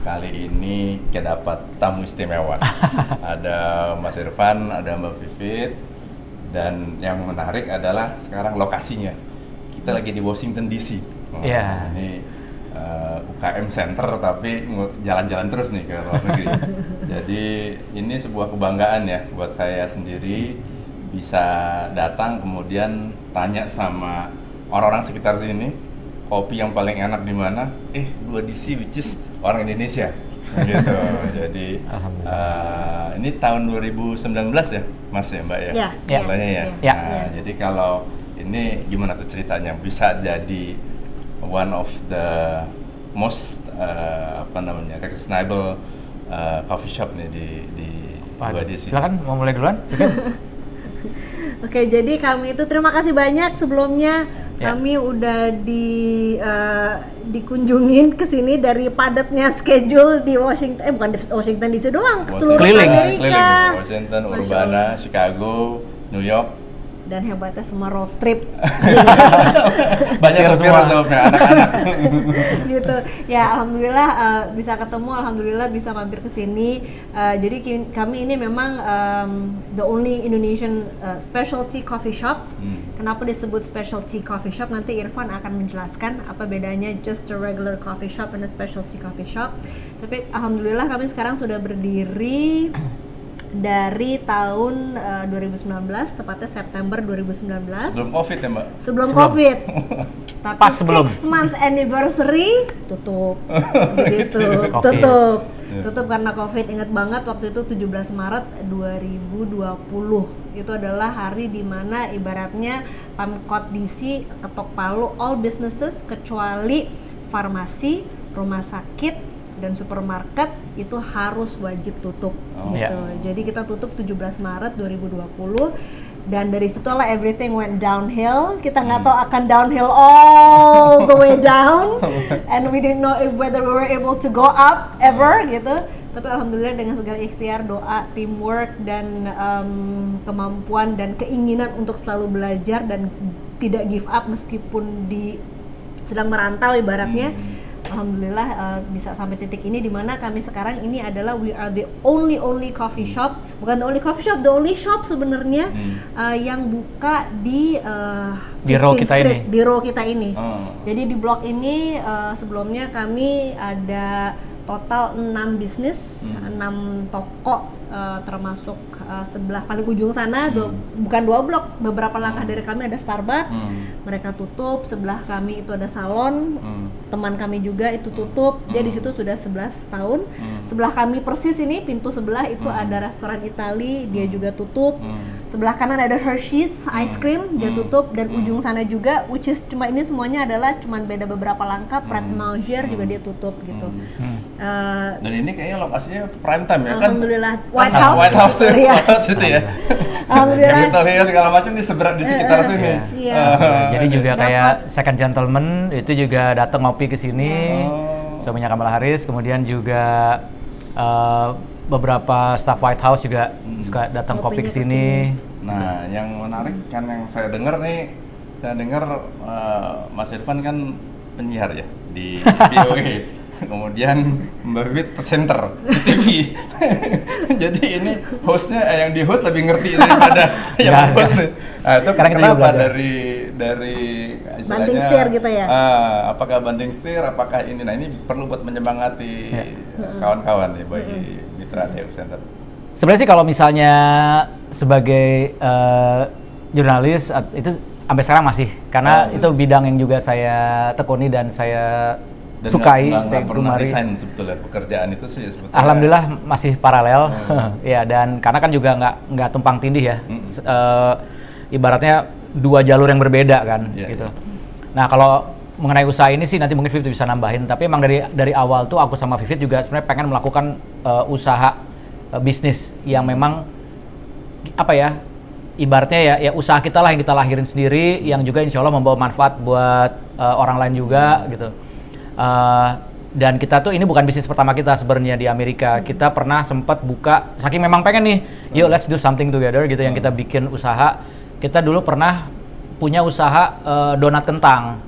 kali ini kita dapat tamu istimewa. Ada Mas Irfan, ada Mbak Vivit, dan yang menarik adalah sekarang lokasinya. Kita lagi di Washington DC. Ini UKM Center, tapi jalan-jalan terus nih ke luar negeri. Jadi ini sebuah kebanggaan ya buat saya sendiri bisa datang kemudian tanya sama orang-orang sekitar sini kopi yang paling enak di mana? Gua DC, which is orang Indonesia. Gitu. Jadi ini tahun 2019 ya, Mas ya, Mbak ya? Iya. Jadi kalau ini gimana tuh ceritanya bisa jadi one of the most recognizable coffee shop nih di Gua DC. Silakan mau mulai duluan. Oke, jadi kami itu terima kasih banyak sebelumnya. Kami udah dikunjungin ke sini dari padatnya schedule di Washington, bukan di Washington DC doang, seluruh Amerika. Washington, Urbana, Chicago, New York. Dan hebatnya semua road trip. Banyak sopirnya anak-anak. Gitu. Ya, alhamdulillah bisa ketemu, alhamdulillah bisa mampir ke sini. Jadi kami ini memang the only Indonesian specialty coffee shop. Kenapa disebut specialty coffee shop? Nanti Irfan akan menjelaskan apa bedanya just a regular coffee shop and a specialty coffee shop. Tapi alhamdulillah kami sekarang sudah berdiri dari tahun 2019, tepatnya September 2019. Sebelum COVID ya, Mbak? Sebelum COVID. Tapi pas sebelum 6-month anniversary tutup. Begitu, tutup karena COVID. Ingat banget waktu itu 17 Maret 2020. Itu adalah hari dimana ibaratnya Pemkot DC ketok palu all businesses kecuali farmasi, rumah sakit, dan supermarket itu harus wajib tutup gitu. Jadi kita tutup 17 Maret 2020 dan dari situlah everything went downhill. Kita nggak tahu akan downhill all the way down and we didn't know whether we were able to go up ever gitu. Tapi alhamdulillah dengan segala ikhtiar, doa, teamwork dan kemampuan dan keinginan untuk selalu belajar dan tidak give up meskipun sedang merantau ibaratnya. Alhamdulillah bisa sampai titik ini di mana kami sekarang ini adalah we are the only coffee shop, bukan the only coffee shop, the only shop sebenarnya yang buka di row kita ini. Jadi di blok ini sebelumnya kami ada total 6 bisnis, 6 toko termasuk sebelah paling ujung sana, bukan 2 blok, beberapa langkah dari kami ada Starbucks, mereka tutup. Sebelah kami itu ada salon, teman kami juga itu tutup, dia di situ sudah 11 tahun. Sebelah kami persis ini, pintu sebelah itu ada restoran Itali, dia juga tutup. Sebelah kanan ada Hershey's ice cream, dia tutup, dan ujung sana juga, which is cuma ini semuanya adalah cuman beda beberapa langkah, Pret Manger juga dia tutup gitu. Dan ini kayaknya lokasinya prime time ya kan? Alhamdulillah, White House itu ya. Alhamdulillah. Capitol Hill segala macam di sekitar sini. Jadi juga kayak Second Gentleman itu juga datang ngopi ke sini. Suaminya Kamala Harris, kemudian juga beberapa staff White House juga suka datang kopi ke sini. Nah, yang menarik kan yang saya dengar Mas Irfan kan penyiar ya di VOA. Kemudian Mbak Vivit presenter di TV. Jadi ini hostnya yang di host lebih ngerti daripada yang host nih. Nah, itu kenapa dari banting setir gitu ya? Apakah banting setir? Apakah ini? Nah, ini perlu buat menyemangati kawan-kawan nih bagi Mitra TU Center. Sebenarnya sih kalau misalnya sebagai jurnalis itu sampai sekarang masih, karena itu bidang yang juga saya tekuni dan saya sukai, saya gemari. Resign sebetulnya pekerjaan itu sih sebetulnya. Alhamdulillah masih paralel, ya, dan karena kan juga nggak tumpang tindih ya, ibaratnya 2 jalur yang berbeda kan, gitu. Nah kalau mengenai usaha ini sih nanti mungkin Vivit bisa nambahin, tapi emang dari awal tuh aku sama Vivit juga sebenarnya pengen melakukan usaha bisnis yang memang apa ya, ibaratnya ya usaha kita lah yang kita lahirin sendiri, yang juga insya Allah membawa manfaat buat orang lain juga gitu. Dan kita tuh ini bukan bisnis pertama kita sebenarnya di Amerika. Kita pernah sempat buka, saking memang pengen nih, yuk let's do something together gitu, yang kita bikin usaha. Kita dulu pernah punya usaha donat kentang.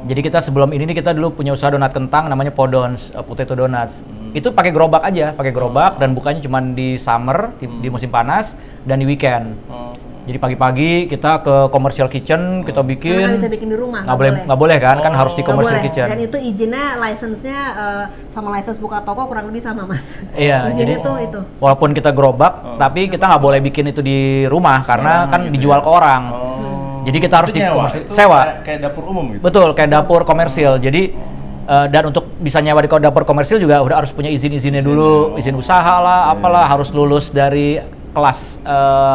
Jadi kita sebelum ini kita dulu punya usaha donat kentang namanya Podons, Potato Donuts. Itu pakai gerobak aja, pakai gerobak dan bukanya cuma di summer, di musim panas dan di weekend. Jadi pagi-pagi kita ke commercial kitchen, kita Karena bikin. nggak bisa bikin di rumah, Nggak boleh kan? Kan harus di Nggak commercial boleh. kitchen. Dan itu izinnya, license-nya sama license buka toko kurang lebih sama, Mas. Iya, Izinnya jadi tuh itu. walaupun kita gerobak, tapi kita nggak boleh bikin itu di rumah karena kan gitu dijual ya. ke orang. Jadi kita harus Itu di nyewa, komersil, itu sewa. kayak dapur umum gitu. Betul, kayak dapur komersil. Jadi dan untuk bisa nyewa di dapur komersil juga udah harus punya izin-izinnya dulu, izin usaha lah, apalah, harus lulus dari kelas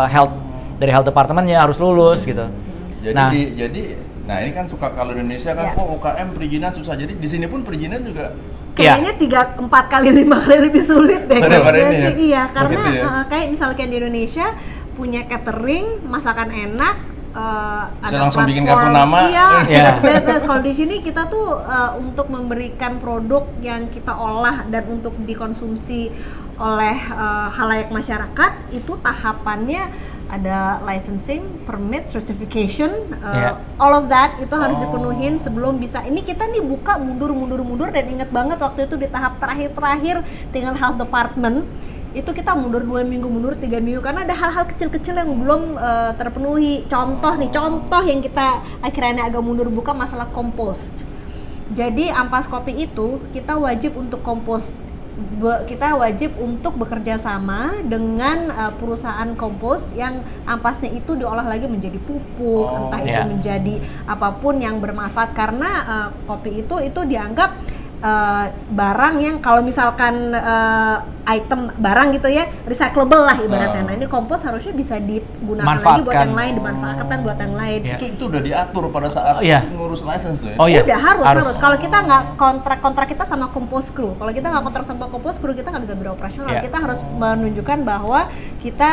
health, dari health department-nya harus lulus gitu. Jadi nah ini kan suka kalau Indonesia kan Ya. UKM perizinan susah. Jadi di sini pun perizinan juga Kayaknya 3, 4 kali, 5 kali lebih sulit deh Daripada kayaknya ini ya? sih. Iya, karena Begitu ya? kayak misalkan di Indonesia punya catering, masakan enak, ada langsung bikin platform. kartu nama. Iya. Iya. Dan terus kalau di sini kita tuh untuk memberikan produk yang kita olah dan untuk dikonsumsi oleh halayak masyarakat, itu tahapannya ada licensing, permit, certification, all of that itu harus dipenuhin sebelum bisa. Ini kita nih buka mundur dan inget banget waktu itu di tahap terakhir tinggal health department itu kita mundur 2 minggu, mundur 3 minggu karena ada hal-hal kecil-kecil yang belum terpenuhi. Contoh yang kita akhirnya agak mundur buka masalah kompost. Jadi ampas kopi itu kita wajib untuk kompost. Kita wajib untuk bekerja sama dengan perusahaan kompost yang ampasnya itu diolah lagi menjadi pupuk, entah itu menjadi apapun yang bermanfaat karena kopi itu dianggap barang yang kalau misalkan item barang gitu ya recyclable lah ibaratnya. Nah ini kompos harusnya bisa digunakan lagi buat yang lain, dimanfaatkan buat yang lain. Itu udah diatur pada saat ngurus license tuh ya? Oh iya. Udah harus. Kalau kita nggak kontrak kita sama Compost Crew, kalau kita nggak kontrak sama Compost Crew kita nggak bisa beroperasional. Kita harus menunjukkan bahwa kita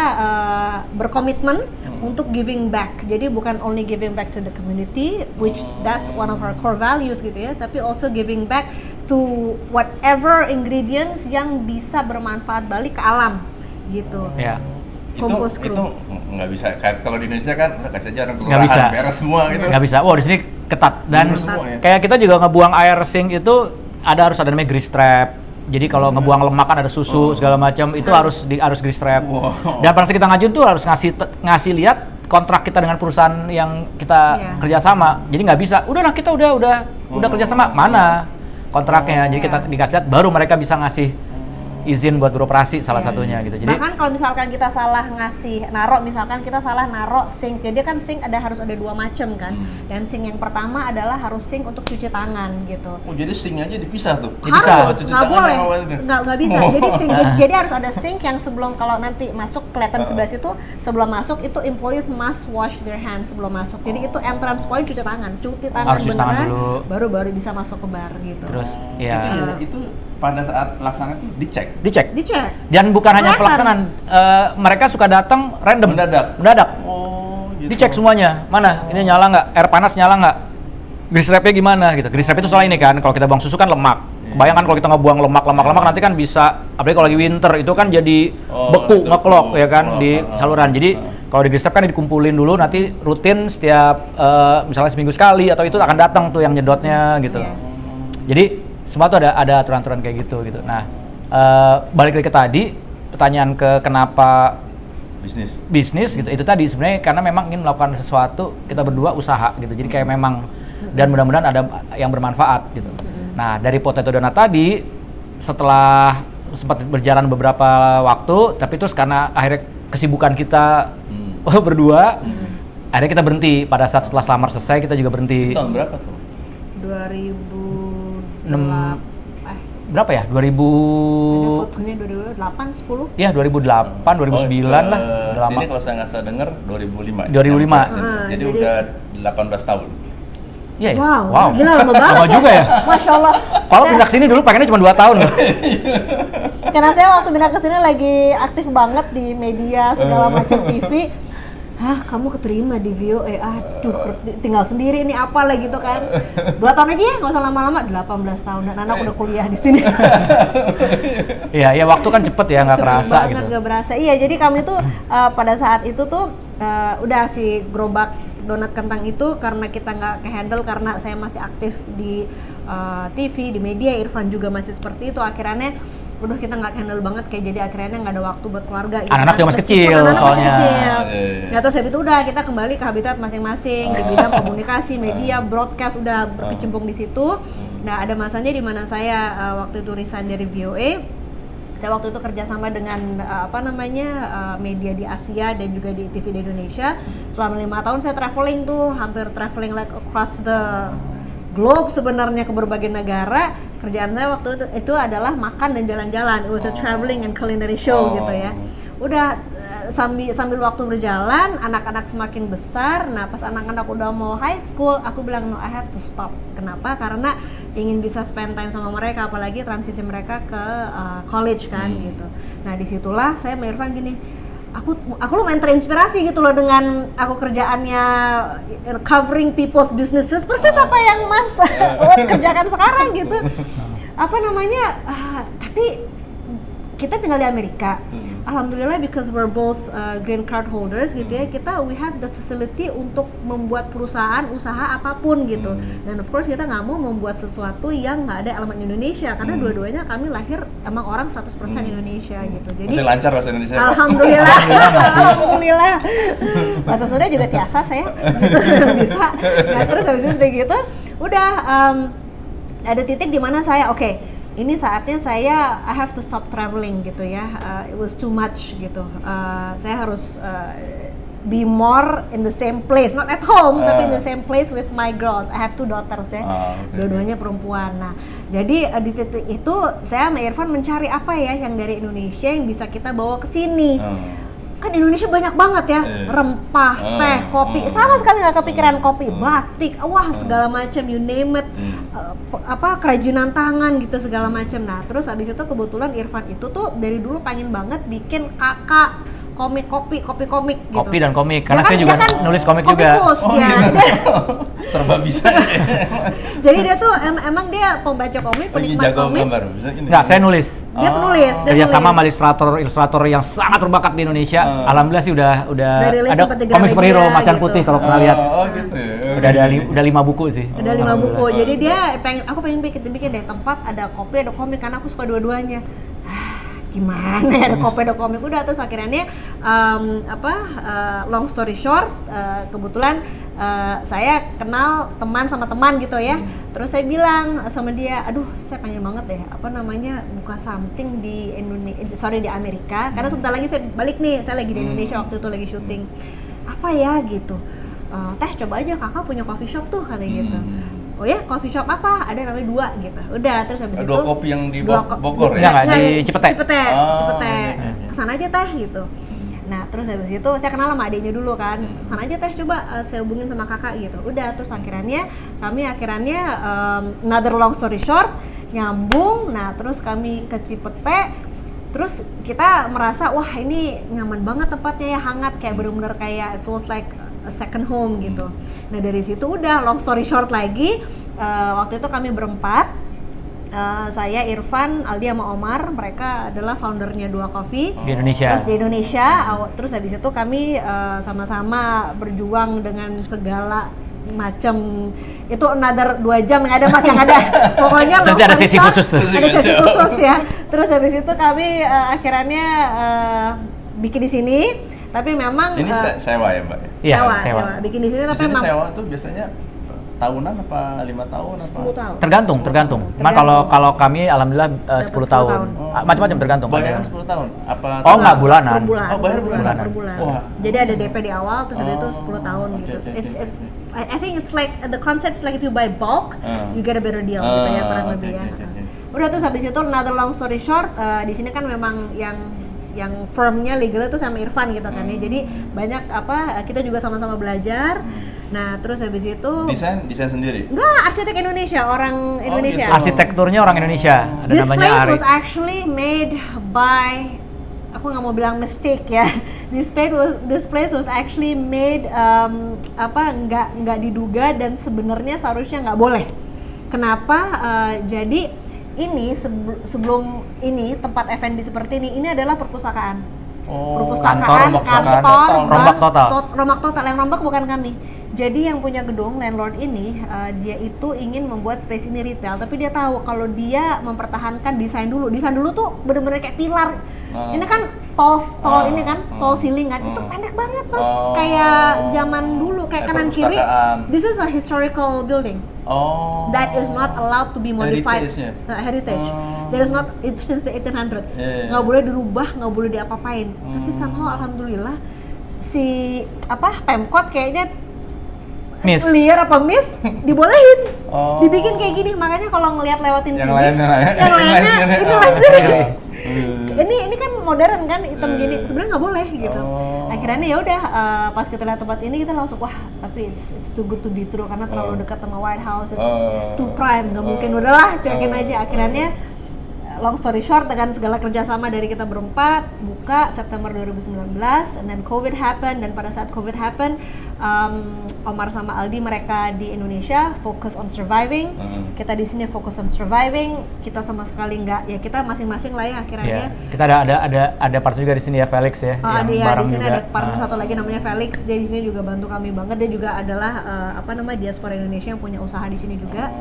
berkomitmen untuk giving back. Jadi bukan only giving back to the community, which that's one of our core values gitu ya, tapi also giving back to whatever ingredients yang bisa bermanfaat balik ke alam gitu. Compost Crew. Itu nggak bisa. Kalau di Indonesia kan udah kasih aja orang Nggak bisa. kelurahan beres semua gitu. Nggak bisa. Wow, di sini ketat dan kayak kita juga ngebuang air sink itu harus ada namanya grease trap. Jadi kalau ngebuang lemak kan ada susu segala macam itu harus grease trap. Dan pada saat kita ngajuin tuh harus ngasih lihat kontrak kita dengan perusahaan yang kita kerjasama. Jadi nggak bisa. Udahlah kita udah kerjasama, mana kontraknya. Jadi kita dikasih lihat baru mereka bisa ngasih izin buat beroperasi salah satunya gitu. Jadi bahkan kalau misalkan kita salah kita salah narok sink. Jadi kan sink harus ada 2 macam kan. Dan sink yang pertama adalah harus sink untuk cuci tangan gitu. Oh jadi sinknya aja dipisah tuh? Harus, nggak boleh, nggak bisa. Jadi sink, jadi harus ada sink yang sebelum kalau nanti masuk kelihatan sebelah situ, sebelum masuk itu employees must wash their hands sebelum masuk. Jadi itu entrance point cuci tangan harus beneran, dulu. baru bisa masuk ke bar gitu. Terus itu pada saat pelaksanaan itu dicek. Dan bukan hanya Kelihatan. pelaksanaan, mereka suka datang random. Mendadak. Oh, gitu. Dicek semuanya. Mana? Ini nyala nggak? Air panas nyala nggak? Grease trap-nya gimana gitu. Grease trap itu soal ini kan, kalau kita buang susu kan lemak. Bayangkan kalau kita ngebuang lemak nanti kan bisa, apalagi kalau lagi winter itu kan jadi beku, ngeklok ya kan di saluran. Jadi kalau di grease trap kan dikumpulin dulu, nanti rutin setiap misalnya seminggu sekali atau itu akan datang tuh yang nyedotnya gitu. Jadi semua tuh ada aturan-aturan kayak gitu. Nah, balik lagi ke tadi, pertanyaan ke kenapa bisnis gitu. Itu tadi sebenarnya karena memang ingin melakukan sesuatu, kita berdua usaha gitu. Jadi kayak memang dan mudah-mudahan ada yang bermanfaat gitu. Nah, dari Potato Donut tadi setelah sempat berjalan beberapa waktu, tapi terus karena akhirnya kesibukan kita berdua, akhirnya kita berhenti. Pada saat setelah selamar selesai kita juga berhenti. Tahun berapa tuh? 2006 berapa ya? 2000 ada fotonya 2008, 10? Ya 2008, 2009 lah. Udah lama. Sini kalau saya nggak salah dengar 2005. 2005. Jadi udah 18 tahun. Iya ya? Wow. Gila lama banget. Lama juga ya? Masya Allah. Kalau pindah ke sini dulu pengennya cuma 2 tahun loh. Karena saya waktu pindah ke sini lagi aktif banget di media segala macam TV. Hah, kamu keterima di VOA? Aduh, tinggal sendiri nih apalah gitu kan. 2 tahun aja ya, nggak usah lama-lama. 18 tahun dan anak udah kuliah di sini. Iya, waktu kan cepet ya, nggak kerasa banget, gitu. nggak berasa. Iya, jadi kami tuh pada saat itu tuh udah si gerobak donat kentang itu karena kita nggak ke-handle karena saya masih aktif di TV, di media, Irfan juga masih seperti itu. Akhirnya udah kita nggak handle banget, kayak jadi akhirnya nggak ada waktu buat keluarga gitu. Anak-anak juga masih kecil soalnya. Nah terus habis itu udah kita kembali ke habitat masing-masing di bidang komunikasi, media, broadcast, udah berkecimpung di situ. Nah ada masanya di mana saya waktu itu resign dari VOA. Saya waktu itu kerjasama dengan media di Asia dan juga di TV di Indonesia. Selama 5 tahun saya traveling tuh, hampir traveling like across the globe sebenarnya ke berbagai negara. Kerjaan saya waktu itu adalah makan dan jalan-jalan. It was a traveling and culinary show gitu ya. Udah sambil waktu berjalan, anak-anak semakin besar. Nah pas anak-anak udah mau high school, aku bilang no, I have to stop. Kenapa? Karena ingin bisa spend time sama mereka, apalagi transisi mereka ke college kan gitu. Nah disitulah saya sama Irfan gini, aku lumayan terinspirasi gitu loh dengan aku kerjaannya covering people's businesses, persis apa yang Mas kerjakan sekarang gitu. Tapi kita tinggal di Amerika. Alhamdulillah because we're both green card holders gitu ya, we have the facility untuk membuat perusahaan, usaha apapun gitu. Dan of course kita nggak mau membuat sesuatu yang nggak ada elemen Indonesia, karena dua-duanya kami lahir emang orang 100% Indonesia gitu. Jadi masih lancar bahasa Indonesia. Alhamdulillah. Alhamdulillah. Bahasa Sunda juga biasa saya gitu, bisa. Nah terus habis itu gitu, udah ada titik di mana saya ini saatnya I have to stop traveling gitu ya. It was too much gitu. Saya harus be more in the same place, not at home, tapi in the same place with my girls. I have 2 daughters ya, dua-duanya perempuan. Nah, jadi di titik itu saya sama Irfan mencari apa ya yang dari Indonesia yang bisa kita bawa ke sini. Kan Indonesia banyak banget ya, rempah, teh, kopi, sama sekali nggak kepikiran kopi, batik, wah segala macam, you name it, kerajinan tangan gitu segala macam. Nah terus abis itu kebetulan Irfan itu tuh dari dulu pengen banget bikin kakak komik gitu. Kopi dan komik, karena Dia saya juga kan nulis komik juga. Serba bisa. Jadi dia tuh emang dia pembaca komik, penikmat komik. Nggak, saya nulis. Dia penulis. Kerja sama sama ilustrator yang sangat berbakat di Indonesia. Alhamdulillah sih udah ada komik superhero Macan gitu. Putih kalau pernah lihat. Gitu ya. Udah 5 buku sih. Udah 5 buku. Jadi dia aku pengen bikin deh tempat ada kopi ada komik, karena aku suka dua-duanya. Gimana ya, ada kopi ada komik, udah. Terus akhirnya long story short, kebetulan saya kenal teman sama teman gitu ya. Terus saya bilang sama dia, aduh saya pengen banget deh buka something di di Amerika, karena sebentar lagi saya balik nih, saya lagi di Indonesia waktu itu lagi syuting. Apa ya gitu, teh coba aja kakak punya coffee shop tuh katanya gitu. Oh ya, coffee shop apa? Ada namanya 2 gitu. Udah, terus habis itu 2 kopi yang di Bogor ya? Enggak, di Cipete. Cipete. Kesana aja teh gitu. Nah, terus habis itu saya kenal sama adiknya dulu kan. Kesana aja teh, coba saya hubungin sama kakak gitu. Udah, terus kami akhirnya another long story short, nyambung. Nah, terus kami ke Cipete. Terus kita merasa, wah ini nyaman banget tempatnya ya, hangat, kayak bener-bener kayak it feels like a second home gitu. Nah dari situ udah long story short lagi, waktu itu kami berempat, saya, Irfan, Aldi sama Omar, mereka adalah foundernya 2 Coffee di Indonesia. Terus di Indonesia, terus habis itu kami sama-sama berjuang dengan segala macam, itu another 2 jam yang ada Mas, yang ada pokoknya nanti ada sesi khusus tuh. Ada sesi khusus ya. Terus habis itu kami akhirnya bikin di sini. Tapi memang ini sewa ya Mbak? Iya, sewa. Bikin di sini tapi memang sewa tuh biasanya tahunan apa 5 tahun apa? 10 tahun. Tergantung. Cuman kalau kami alhamdulillah 10 tahun. Macam-macam tergantung. Bayaran 10 tahun? Apa? Enggak, bulanan. Per bulan. Oh, bayar bulanan. Per bulan. Wah. Jadi ada DP di awal, terus habis itu 10 tahun gitu. Okay. I think it's like the concept is like if you buy bulk, you get a better deal gitu ya, kurang lebih ya. Udah, terus habis itu another long story short, di sini kan memang yang firmnya legalnya tuh sama Irfan gitu kan ya. Jadi banyak kita juga sama-sama belajar. Nah, terus habis itu desain sendiri? Enggak, arsitek Indonesia, orang Indonesia. Gitu. Arsitekturnya orang Indonesia. Ada This namanya place Ari. was actually made by, aku nggak mau bilang mistake ya. This place was actually made nggak diduga dan sebenarnya seharusnya nggak boleh. Kenapa? Jadi ini sebelum ini tempat F&B seperti ini adalah perpustakaan. Oh, Perpustakaan, kantor, kantor, rombak total. Rombak total. Yang rombak bukan kami. Jadi yang punya gedung, landlord ini, dia itu ingin membuat space ini retail, tapi dia tahu kalau dia mempertahankan desain dulu tuh bener-bener kayak pilar. Ini kan tall ini kan, tall ceiling kan, itu pendek banget mas, kayak zaman dulu, kayak kanan kiri. This is a historical building. That is not allowed to be modified. Heritage. That is not since the 1800s. Nggak boleh dirubah, nggak boleh diapa-apain. Tapi somehow alhamdulillah si Pemkot kayaknya liar apa miss dibolehin, dibikin kayak gini. Makanya kalau ngelihat lewatin yang sini, yang lainnya ini lanjut. Ini kan modern kan, hitam gini, sebenarnya nggak boleh gitu. Akhirnya ya udah, pas kita lihat tempat ini kita langsung wah, tapi it's too good to be true karena terlalu dekat sama White House, it's too prime, nggak mungkin, udahlah cuekin aja. Akhirnya long story short, dengan segala kerjasama dari kita berempat, buka September 2019, and then COVID happen, dan pada saat COVID happen, Omar sama Aldi mereka di Indonesia fokus on surviving, kita di sini fokus on surviving, kita sama sekali nggak, ya kita masing-masing lah ya akhirnya. Kita ada partner juga di sini ya, Felix ya. Di sini ada partner satu lagi namanya Felix, dia di sini juga bantu kami banget. Dia juga adalah diaspora Indonesia yang punya usaha di sini juga.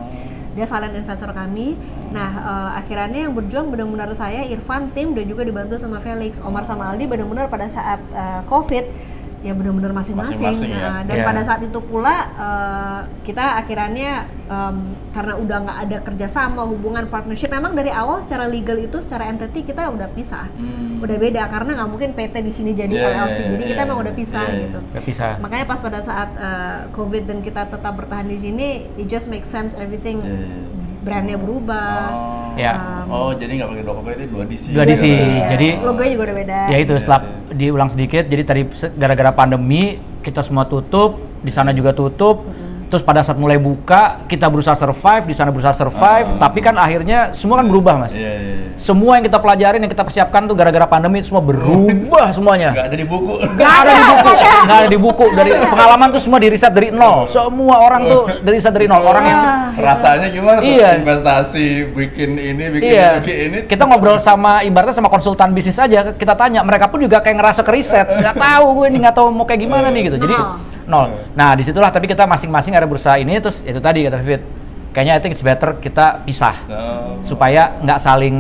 Dia silent investor kami. Nah, akhirnya yang berjuang benar-benar saya, Irfan, tim, dan juga dibantu sama Felix. Omar sama Aldi benar-benar pada saat COVID ya benar-benar masing-masing. Ya. Dan pada saat itu pula kita akhirnya karena udah nggak ada kerjasama, hubungan partnership, memang dari awal secara legal itu, secara entity kita udah pisah, udah beda karena nggak mungkin PT di sini jadi LLC, jadi kita emang udah pisah gitu. Udah pisah. Makanya pas pada saat COVID dan kita tetap bertahan di sini, it just makes sense, everything brandnya berubah. Jadi nggak pakai dua corporate, dua DC. Dua DC. Jadi logonya juga udah beda. Ya itu setelah diulang sedikit. Jadi tadi gara-gara pandemi kita semua tutup, di sana juga tutup. Terus pada saat mulai buka, kita berusaha survive, di sana berusaha survive, tapi kan akhirnya semua kan berubah, Mas. Semua yang kita pelajarin, yang kita persiapkan tuh gara-gara pandemi semua berubah semuanya. Nggak ada di buku. Nggak ada di buku. Dari pengalaman tuh semua di riset dari nol. Semua orang tuh dari riset dari nol. Orang yang rasanya gimana tuh? Iya. Investasi, bikin ini. Kita ngobrol sama, ibaratnya sama konsultan bisnis aja, kita tanya, mereka pun juga kayak ngerasa ke riset. Nggak tahu gue ini, nggak tahu mau kayak gimana nih gitu. Jadi nol. Nah disitulah, tapi kita masing-masing ada berusaha ini. Terus itu tadi kata Vivit, kayaknya I think it's better kita pisah supaya nggak saling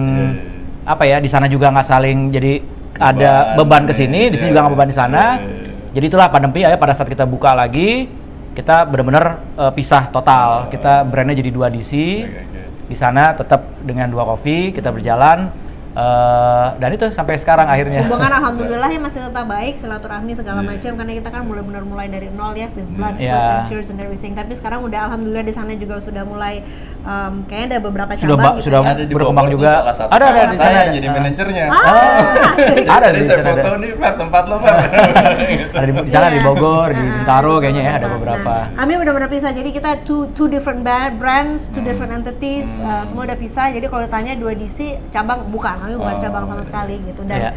di sana juga nggak saling jadi ada beban ke sini, di sini juga nggak beban di sana. Jadi itulah pandemi ya, pada saat kita buka lagi kita benar-benar pisah total. Kita brandnya jadi 2 DC. Di sana tetap dengan 2 coffee kita berjalan. Dan itu sampai sekarang akhirnya. Hubungan alhamdulillah ya masih tetap baik, silaturahmi segala macam, karena kita kan benar-benar mulai dari nol ya, with blood, sweat, and tears and everything. Tapi sekarang udah alhamdulillah di sana juga sudah mulai kayaknya ada beberapa cabang gitu sudah ya. Ada di berkembang Bogor juga. tuh salah satu Ada kawan di sana. saya jadi manajernya. Ada Jadi di saya sana. foto nih, Fer, tempat lo, Fer. Ada di sana, di Bogor, di Bintaro kayaknya ya, ada beberapa. Kami benar-benar pisah, jadi kita two different brands, two different entities, semua udah pisah. Jadi kalau ditanya 2 DC cabang, bukan, kami bukan cabang sama sekali gitu. Dan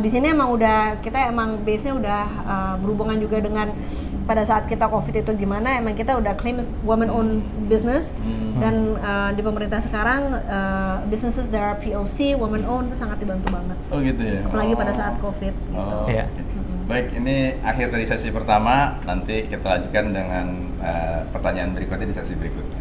di sini emang udah, kita emang base-nya udah berhubungan juga dengan pada saat kita COVID itu gimana, emang kita udah claim women owned business. Dan di pemerintah sekarang businesses that are POC, women owned itu sangat dibantu banget. Oh gitu ya. Apalagi pada saat COVID gitu. Baik, ini akhir dari sesi pertama. Nanti kita lanjutkan dengan pertanyaan berikutnya di sesi berikutnya.